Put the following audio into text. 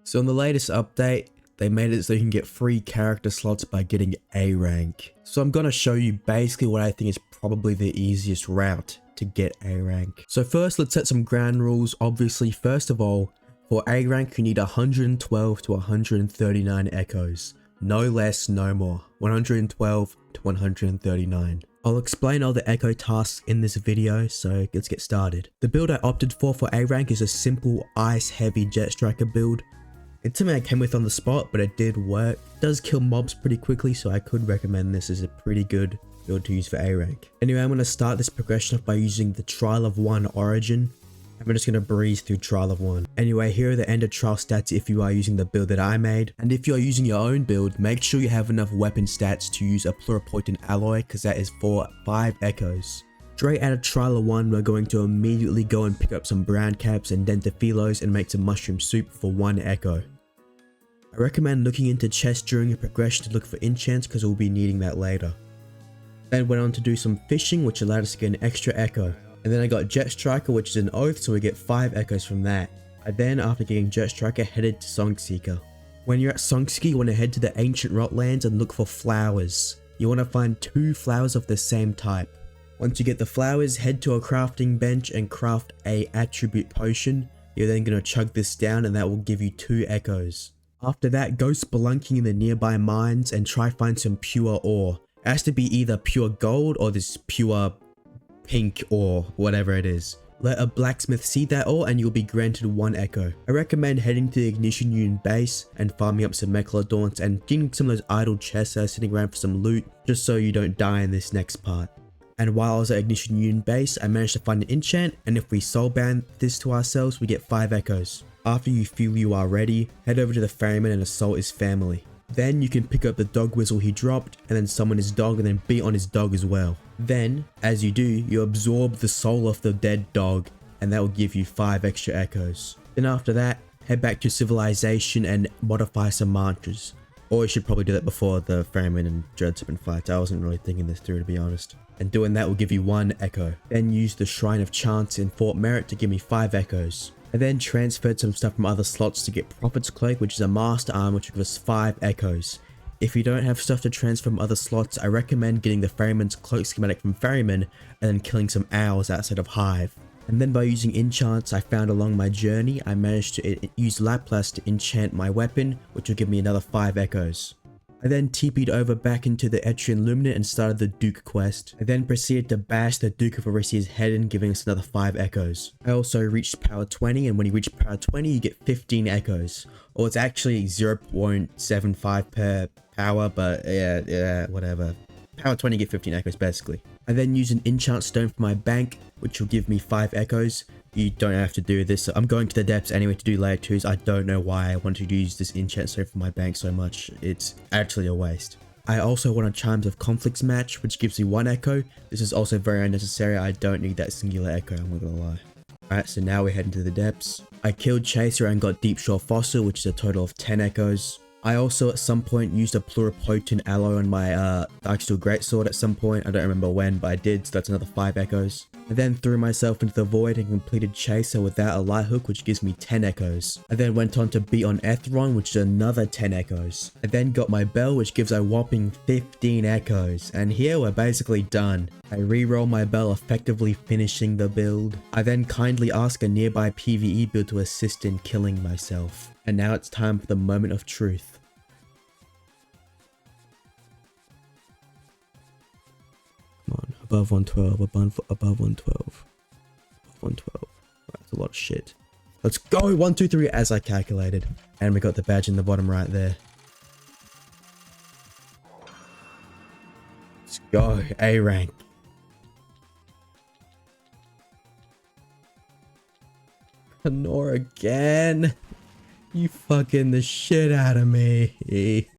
So in the latest update, they made it so you can get free character slots by getting A rank. So I'm gonna show you basically what I think is probably the easiest route to get A rank. So first, let's set some ground rules. Obviously, first of all, for A rank, you need 112 to 139 echoes. No less, no more. 112 to 139. I'll explain all the echo tasks in this video, so let's get started. The build I opted for A rank is a simple ice heavy jet striker build. It's something I came with on the spot, but it did work. It does kill mobs pretty quickly, so I could recommend this as a pretty good build to use for A rank. Anyway, I'm going to start this progression off by using the Trial of 1 origin. I'm just going to breeze through Trial of 1. Anyway, here are the end of trial stats if you are using the build that I made. And if you are using your own build, make sure you have enough weapon stats to use a pluripotent alloy, because that is for 5 echoes. Straight out of Trial of 1, we're going to immediately go and pick up some brown caps and dentophilos and make some mushroom soup for 1 echo. I recommend looking into chests during your progression to look for enchants, because we'll be needing that later. Then went on to do some fishing, which allowed us to get an extra echo. And then I got Jet Striker, which is an oath, so we get 5 echoes from that. I then, after getting Jet Striker, headed to Songseeker. When you're at Songseeker, you want to head to the Ancient Rotlands and look for flowers. You want to find 2 flowers of the same type. Once you get the flowers, head to a crafting bench and craft a attribute potion. You're then going to chug this down and that will give you 2 echoes. After that, go spelunking in the nearby mines and try find some pure ore. It has to be either pure gold or this pure pink ore, whatever it is. Let a blacksmith see that ore and you'll be granted 1 echo. I recommend heading to the Ignition Union base and farming up some Mechalodons and getting some of those idle chests that are sitting around for some loot, just so you don't die in this next part. And while I was at Ignition Union base, I managed to find an enchant, and if we soulbound this to ourselves, we get 5 echoes. After you feel you are ready, head over to the ferryman and assault his family. Then you can pick up the dog whistle he dropped and then summon his dog and then beat on his dog as well. Then, as you do, you absorb the soul of the dead dog and that will give you 5 extra echoes. Then after that, head back to civilization and modify some mantras. Or you should probably do that before the ferryman and dreadserpent fights. I wasn't really thinking this through, to be honest. And doing that will give you 1 echo. Then use the Shrine of Chance in Fort Merit to give me 5 echoes. I then transferred some stuff from other slots to get Prophet's Cloak, which is a master arm which will give us 5 echoes. If you don't have stuff to transfer from other slots, I recommend getting the Ferryman's Cloak schematic from Ferryman and then killing some owls outside of Hive. And then by using enchants I found along my journey, I managed to use Laplace to enchant my weapon, which will give me another 5 echoes. I then TP'd over back into the Etrian Luminant and started the Duke quest. I then proceeded to bash the Duke of Orisia's head in, giving us another 5 echoes. I also reached power 20, and when you reach power 20 you get 15 echoes. Or it's actually 0.75 per power, but yeah, whatever. Power 20 you get 15 echoes basically. I then used an enchant stone for my bank, which will give me 5 echoes. You don't have to do this. I'm going to the depths anyway to do layer 2s. I don't know why I wanted to use this enchant stone for my bank so much. It's actually a waste. I also want a Chimes of Conflicts match, which gives me 1 echo. This is also very unnecessary. I don't need that singular echo, I'm not gonna lie. Alright, so now we're heading to the depths. I killed Chaser and got Deep Shore Fossil, which is a total of 10 echoes. I also at some point used a pluripotent alloy on my Darksteel Greatsword at some point. I don't remember when, but I did, so that's another 5 echoes. I then threw myself into the void and completed Chaser without a light hook, which gives me 10 echoes. I then went on to beat on Ethron, which is another 10 echoes. I then got my bell, which gives a whopping 15 echoes. And here we're basically done. I re-roll my bell, effectively finishing the build. I then kindly ask a nearby PvE build to assist in killing myself. And now it's time for the moment of truth. Come on, above 112, above 112, above 112. That's a lot of shit. Let's go, 1, 2, 3, as I calculated. And we got the badge in the bottom right there. Let's go, A rank. Honor again. You fucking the shit out of me.